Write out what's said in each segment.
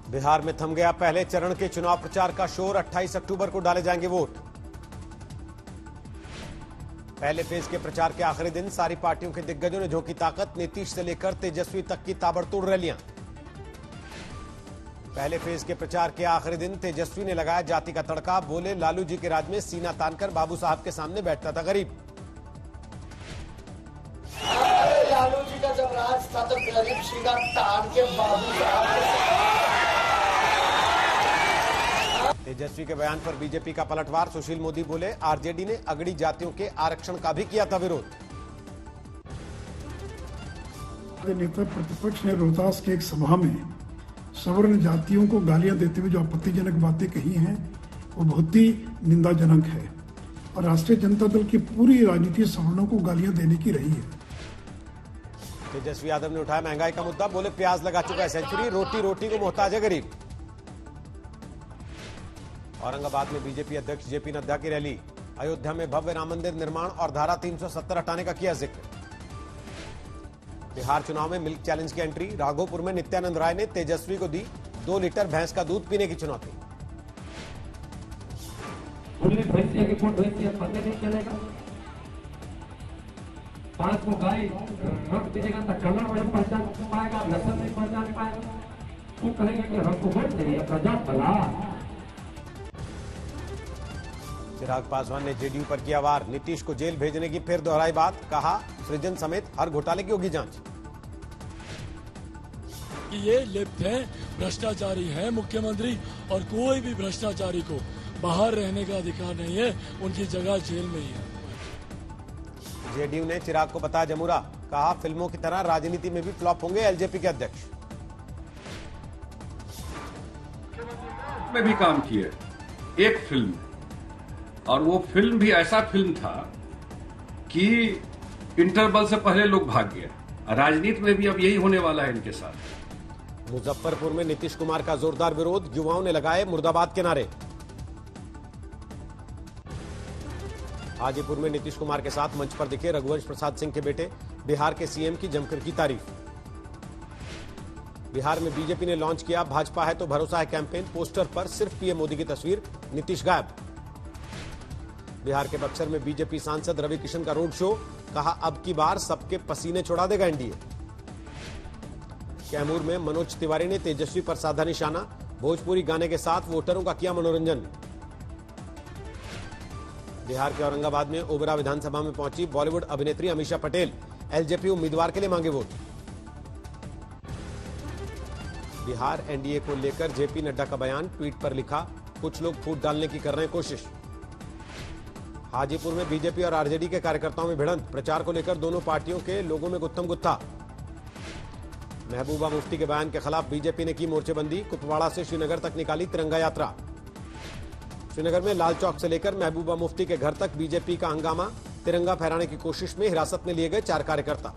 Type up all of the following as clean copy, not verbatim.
बिहार में थम गया पहले चरण के चुनाव प्रचार का शोर। 28 अक्टूबर को डाले जाएंगे वोट। पहले फेज के प्रचार के आखिरी दिन सारी पार्टियों के दिग्गजों ने झोंकी ताकत। नीतीश से लेकर तेजस्वी तक की ताबड़तोड़ रैलियां। पहले फेज के प्रचार के आखिरी दिन तेजस्वी ने लगाया जाति का तड़का। बोले, लालू जी के राज में सीना तानकर बाबू साहब के सामने बैठता था गरीब। लालू जी का जब राज था तो गरीब सीना तान के बाबू साहब। तेजस्वी के बयान पर बीजेपी का पलटवार। सुशील मोदी बोले, आरजेडी ने अगड़ी जातियों के आरक्षण का भी किया था विरोध। नेता प्रतिपक्ष ने रोहतास के एक सभा में सवर्ण जातियों को गालियां देते हुए जो आपत्तिजनक बातें कही हैं वो बहुत ही निंदाजनक है और राष्ट्रीय जनता दल की पूरी राजनीति सवर्णों को गालियां देने की रही है। तेजस्वी यादव ने उठाया महंगाई का मुद्दा। बोले, प्याज लगा चुका है सेंचुरी, रोटी रोटी को मोहताज है गरीब। औरंगाबाद में बीजेपी अध्यक्ष जेपी नड्डा की रैली। अयोध्या में भव्य राम मंदिर निर्माण और धारा 370 हटाने का किया जिक्र। बिहार चुनाव में मिल्क चैलेंज की एंट्री। राघोपुर में नित्यानंद राय ने तेजस्वी को दी 2 लीटर भैंस का दूध पीने की चुनौती। चिराग पासवान ने जेडीयू पर किया वार। नीतीश को जेल भेजने की फिर दोहराई बात। कहा, सृजन समेत हर घोटाले की होगी जांच। ये लिप्त है, भ्रष्टाचारी है मुख्यमंत्री और कोई भी भ्रष्टाचारी को बाहर रहने का अधिकार नहीं है, उनकी जगह जेल में ही है। जेडीयू ने चिराग को बताया जमुरा। कहा, फिल्मों की तरह राजनीति में भी फ्लॉप होंगे एलजेपी के अध्यक्ष। में भी काम किए एक फिल्म, और वो फिल्म भी ऐसा फिल्म था कि इंटरवल से पहले लोग भाग गए। राजनीति में भी अब यही होने वाला है इनके साथ। मुजफ्फरपुर में नीतीश कुमार का जोरदार विरोध। युवाओं ने लगाए मुर्दाबाद के नारे। हाजीपुर में नीतीश कुमार के साथ मंच पर दिखे रघुवंश प्रसाद सिंह के बेटे। बिहार के सीएम की जमकर की तारीफ। बिहार में बीजेपी ने लॉन्च किया भाजपा है तो भरोसा है कैंपेन। पोस्टर पर सिर्फ पीएम मोदी की तस्वीर, नीतीश गायब। बिहार के बक्सर में बीजेपी सांसद रवि किशन का रोड शो। कहा, अब की बार सबके पसीने छुड़ा देगा एनडीए। कैमूर में मनोज तिवारी ने तेजस्वी पर साधा निशाना। भोजपुरी गाने के साथ वोटरों का किया मनोरंजन। बिहार के औरंगाबाद में ओबरा विधानसभा में पहुंची बॉलीवुड अभिनेत्री अमीषा पटेल। एलजेपी उम्मीदवार के लिए मांगे वोट। बिहार एनडीए को लेकर जेपी नड्डा का बयान। ट्वीट पर लिखा, कुछ लोग फूट डालने की कर रहे हैं कोशिश। हाजीपुर में बीजेपी और आरजेडी के कार्यकर्ताओं में भिड़ंत। प्रचार को लेकर दोनों पार्टियों के लोगों में गुत्थम गुत्था। महबूबा मुफ्ती के बयान के खिलाफ बीजेपी ने की मोर्चेबंदी। कुपवाड़ा से श्रीनगर तक निकाली तिरंगा यात्रा। श्रीनगर में लाल चौक से लेकर महबूबा मुफ्ती के घर तक बीजेपी का हंगामा। तिरंगा फहराने की कोशिश में हिरासत में लिए गए 4 कार्यकर्ता।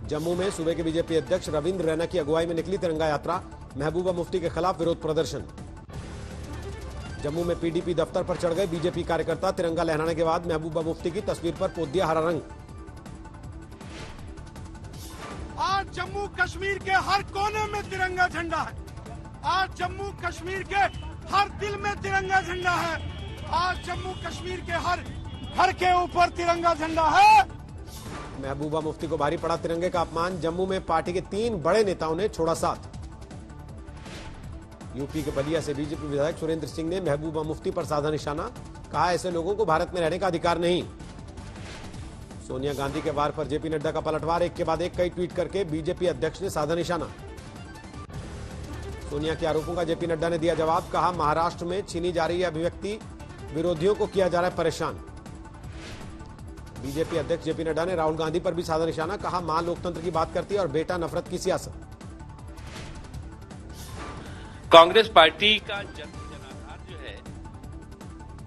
जम्मू में सूबे के बीजेपी अध्यक्ष रविंद्र रैना की अगुवाई में निकली तिरंगा यात्रा। महबूबा मुफ्ती के खिलाफ विरोध प्रदर्शन। जम्मू में पीडीपी दफ्तर पर चढ़ गए बीजेपी कार्यकर्ता। तिरंगा लहराने के बाद महबूबा मुफ्ती की तस्वीर पर पोत दिया हरा रंग। आज जम्मू कश्मीर के हर कोने में तिरंगा झंडा है। आज जम्मू कश्मीर के हर दिल में तिरंगा झंडा है। आज जम्मू कश्मीर के हर घर के ऊपर तिरंगा झंडा है। महबूबा मुफ्ती को भारी पड़ा तिरंगे का अपमान। जम्मू में पार्टी के 3 बड़े नेताओं ने छोड़ा साथ। यूपी के बलिया से बीजेपी विधायक सुरेंद्र सिंह ने महबूबा मुफ्ती पर साधा निशाना। कहा, ऐसे लोगों को भारत में रहने का अधिकार नहीं। सोनिया गांधी के वार पर जेपी नड्डा का पलटवार। एक के बाद एक कई ट्वीट करके बीजेपी अध्यक्ष ने साधा निशाना। सोनिया के आरोपों का जेपी नड्डा ने दिया जवाब। कहा, महाराष्ट्र में छीनी जा रही अभिव्यक्ति विरोधियों को किया जा रहा है परेशान। बीजेपी अध्यक्ष जेपी नड्डा ने राहुल गांधी पर भी साधा निशाना। कहा, मां लोकतंत्र की बात करती है और बेटा नफरत की सियासत। कांग्रेस पार्टी का जनाधार जो है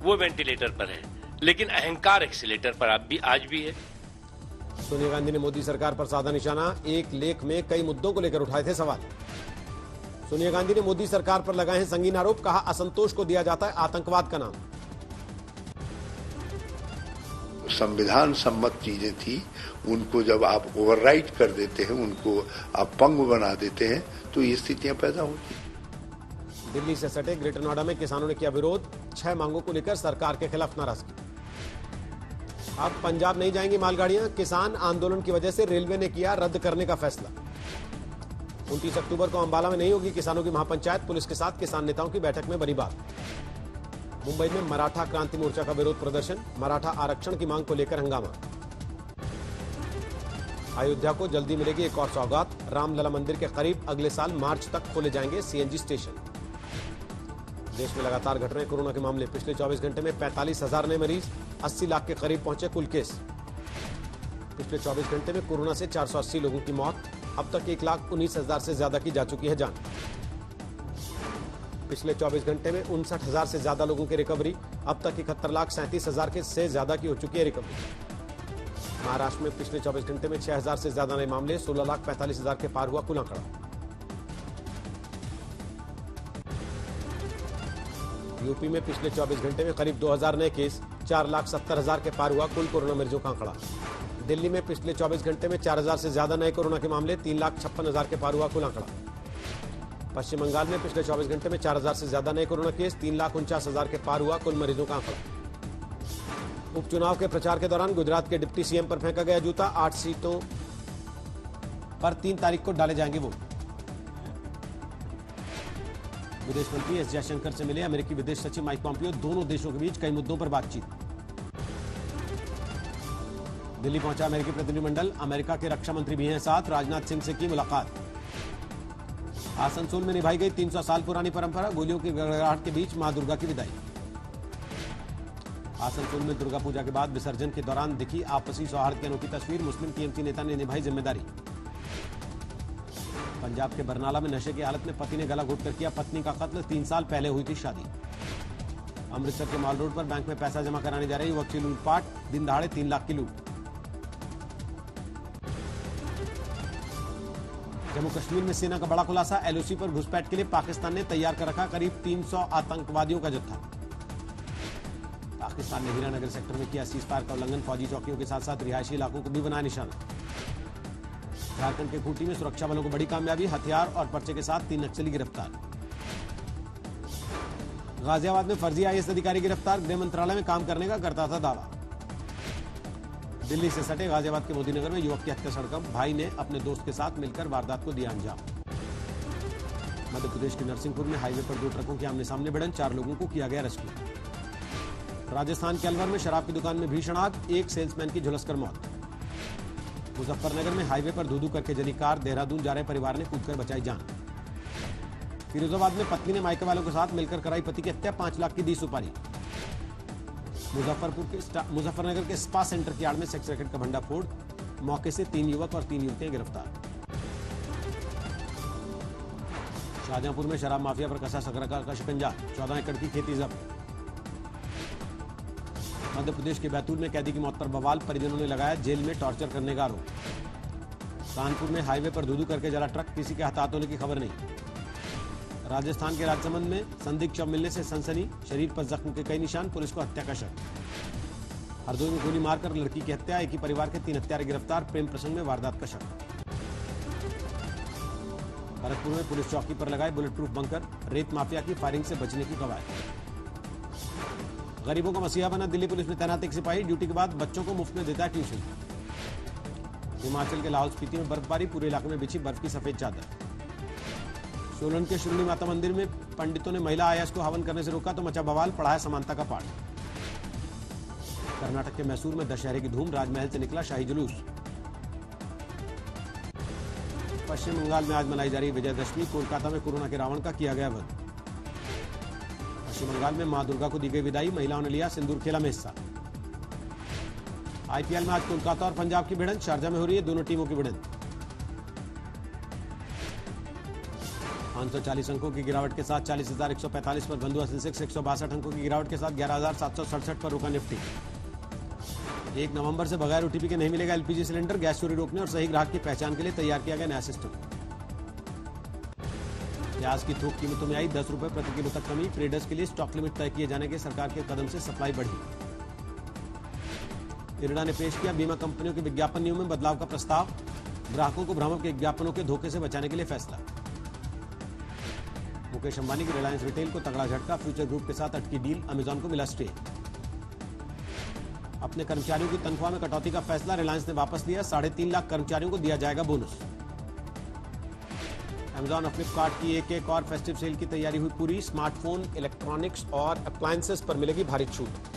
वो वेंटिलेटर पर है, लेकिन अहंकार एक्सीलेटर पर आज भी है। सोनिया गांधी ने मोदी सरकार पर साधा निशाना। एक लेख में कई मुद्दों को लेकर उठाए थे सवाल। सोनिया गांधी ने मोदी सरकार पर लगाए हैं संगीन आरोप। कहा, असंतोष को दिया जाता है आतंकवाद का नाम। संविधान सम्मत चीजें थी, उनको जब आप ओवरराइट कर देते हैं, उनको आप पंग बना देते हैं, तो ये स्थितियां पैदा होती हैं। दिल्ली से सटे ग्रेटर नोएडा में किसानों ने किया विरोध, 6 मांगों को लेकर सरकार के खिलाफ नाराजगी। अब पंजाब नहीं जाएंगी मालगाड़ियां, किसान आंदोलन की वजह से रेलवे ने किया रद्द करने का फैसला। 29 अक्टूबर को अंबाला में नहीं होगी किसानों की महापंचायत, पुलिस के साथ किसान नेताओं की बैठक में बनी बात। मुंबई में मराठा क्रांति मोर्चा का विरोध प्रदर्शन, मराठा आरक्षण की मांग को लेकर हंगामा। अयोध्या को जल्दी मिलेगी एक और सौगात, रामलला मंदिर के करीब अगले साल मार्च तक खोले जाएंगे सीएनजी स्टेशन। देश में लगातार घट रहे कोरोना के मामले, पिछले 24 घंटे में 45,000 नए मरीज, 80 लाख के करीब पहुंचे कुल केस। पिछले 24 घंटे में कोरोना से 480 लोगों की मौत, अब तक 1,19,000 से ज्यादा की जा चुकी है जान। पिछले 24 घंटे में 59,000 से ज्यादा लोगों की रिकवरी, अब तक 71,37,000 के से ज्यादा की हो चुकी है रिकवरी। महाराष्ट्र में पिछले 24 घंटे में 6,000 से ज्यादा नए मामले, 16,45,000 के पार हुआ कुल आंकड़ा। यूपी में पिछले 24 घंटे में करीब 2,000 नए केस, 4,70,000 के पार हुआ कुल कोरोना मरीजों का आंकड़ा। दिल्ली में पिछले 24 घंटे में 4,000 से ज्यादा नए कोरोना के मामले, 3,56,000 के पार हुआ कुल आंकड़ा। पश्चिम बंगाल में पिछले 24 घंटे में 4,000 से ज्यादा नए कोरोना केस, 3,49,000 के पार हुआ कुल मरीजों का आंकड़ा। उपचुनाव के प्रचार के दौरान गुजरात के डिप्टी सीएम पर फेंका गया जूता, 8 सीटों पर 3 तारीख को डाले जाएंगे वोट। विदेश मंत्री एस जयशंकर से मिले अमेरिकी विदेश सचिव माइक पॉम्पियो, दोनों देशों के बीच कई मुद्दों पर बातचीत। दिल्ली पहुंचा अमेरिकी प्रतिनिधिमंडल, अमेरिका के रक्षा मंत्री भी हैं साथ, राजनाथ सिंह से की मुलाकात। आसनसोल में निभाई गई 300 साल पुरानी परंपरा, गोलियों की गड़गड़ाहट के बीच मां दुर्गा की विदाई। आसनसोल में दुर्गा पूजा के बाद विसर्जन के दौरान दिखी आपसी सौहार्द की अनोखी तस्वीर, मुस्लिम टीएमसी नेता ने निभाई जिम्मेदारी। पंजाब के बरनाला में नशे की हालत में पति ने गला घोटकर किया पत्नी का कत्ल, 3 साल पहले हुई थी शादी। अमृतसर के माल रोड पर बैंक में पैसा जमा कराने जा रही युवक की लूटपाट, दिन दहाड़े 3 लाख की लूट। जम्मू कश्मीर में सेना का बड़ा खुलासा, एलओसी पर घुसपैठ के लिए पाकिस्तान ने तैयार कर रखा करीब 300 आतंकवादियों का जत्था। पाकिस्तान ने हीरानगर सेक्टर में किया सीजफायर का उल्लंघन, फौजी चौकियों के साथ साथ रिहायशी इलाकों को भी बनाया निशाना। झारखंड के खूंटी में सुरक्षा बलों को बड़ी कामयाबी, हथियार और पर्चे के साथ 3 नक्सली गिरफ्तार। गाजियाबाद में फर्जी आईएएस अधिकारी गिरफ्तार, गृह मंत्रालय में काम करने का करता था दावा। दिल्ली से सटे गाजियाबाद के मोदीनगर में युवक की हत्या सड़क, भाई ने अपने दोस्त के साथ मिलकर वारदात को दिया अंजाम। मध्य प्रदेश के नरसिंहपुर में हाईवे पर 2 ट्रकों की आमने सामने भिड़ंत, 4 लोगों को किया गया रेस्क्यू। राजस्थान के अलवर में शराब की दुकान में भीषण आग, 1 सेल्समैन की झुलसकर मौत। मुजफ्फरनगर में हाईवे पर धू-धू करके जली कार, देहरादून जा रहे परिवार ने कूदकर बचाई जान। फिरोजाबाद में पत्नी ने मायके वालों के साथ मिलकर कराई पति की हत्या, 5 लाख की दी सुपारी। मुजफ्फरनगर के स्पा सेंटर की आड़ में सेक्स रैकेट का भंडाफोड़, मौके से 3 युवक और 3 युवतियां गिरफ्तार। शाहजहांपुर में शराब माफिया पर कसा सकरा का शिकंजा, 14 एकड़ की खेती जब्त। मध्य प्रदेश के बैतूल में कैदी की मौत पर बवाल, परिजनों ने लगाया जेल में टॉर्चर करने का आरोप। कानपुर में हाईवे पर धू-धू करके जला ट्रक, किसी के हताहत होने की खबर नहीं। राजस्थान के राजसमंद में संदिग्ध शव मिलने से सनसनी, शरीर पर जख्म के कई निशान, पुलिस को हत्या का शक। हरदोई में गोली मारकर लड़की की हत्या, एक ही परिवार के 3 हत्यारे गिरफ्तार, प्रेम प्रसंग में वारदात का शक। भरतपुर में पुलिस चौकी पर लगाए बुलेट प्रूफ बंकर, रेत माफिया की फायरिंग से बचने की कवायद। गरीबों का मसीहा बना दिल्ली पुलिस में तैनात एक सिपाही, ड्यूटी के बाद बच्चों को मुफ्त में देता है ट्यूशन। हिमाचल के लाहौल स्पीति में बर्फबारी, पूरे इलाके में बिछी बर्फ की सफेद चादर। सोलन के शुरनी माता मंदिर में पंडितों ने महिला आईएएस को हवन करने से रोका तो मचा बवाल, पढ़ाया समानता का पाठ। कर्नाटक के मैसूर में दशहरे की धूम, राजमहल से निकला शाही जुलूस। पश्चिम बंगाल में आज मनाई जा रही विजयदशमी, कोलकाता में कोरोना के रावण का किया गया वध। पश्चिम बंगाल में मां दुर्गा को दी गई विदाई, महिलाओं ने लिया सिंदूर खेला में हिस्सा। आईपीएल में आज कोलकाता और पंजाब की भिड़ंत, शारजा में हो रही है दोनों टीमों की भिड़ंत। 540 अंकों की गिरावट के साथ 40,145 पर बंद हुआ सेंसेक्स, 162 अंकों की गिरावट के साथ 11,767 पर रुका निफ्टी। 1 नवंबर से बगैर ओटीपी के नहीं मिलेगा एलपीजी सिलेंडर, गैस चोरी रोकने और सही ग्राहक की पहचान के लिए तैयार किया गया नया सिस्टम। प्याज की थोक कीमतों में आई 10 रुपए प्रति किलो तक कमी, ट्रेडर्स के लिए स्टॉक लिमिट तय किए जाने के सरकार के कदम से सप्लाई बढ़ी। इरडा ने पेश किया बीमा कंपनियों के विज्ञापन नियमों में बदलाव का प्रस्ताव, ग्राहकों को भ्रामक विज्ञापनों के धोखे से बचाने के लिए फैसला। मुकेश अंबानी की रिलायंस रिटेल को तगड़ा झटका, फ्यूचर ग्रुप के साथ अटकी डील, अमेजॉन को मिला स्टे। अपने कर्मचारियों की तनख्वाह में कटौती का फैसला रिलायंस ने वापस लिया, 3.5 लाख कर्मचारियों को दिया जाएगा बोनस। अमेजॉन और फ्लिपकार्ट की एक और फेस्टिव सेल की तैयारी हुई पूरी, स्मार्टफोन, इलेक्ट्रॉनिक्स और अप्लायंसेस पर मिलेगी भारी छूट।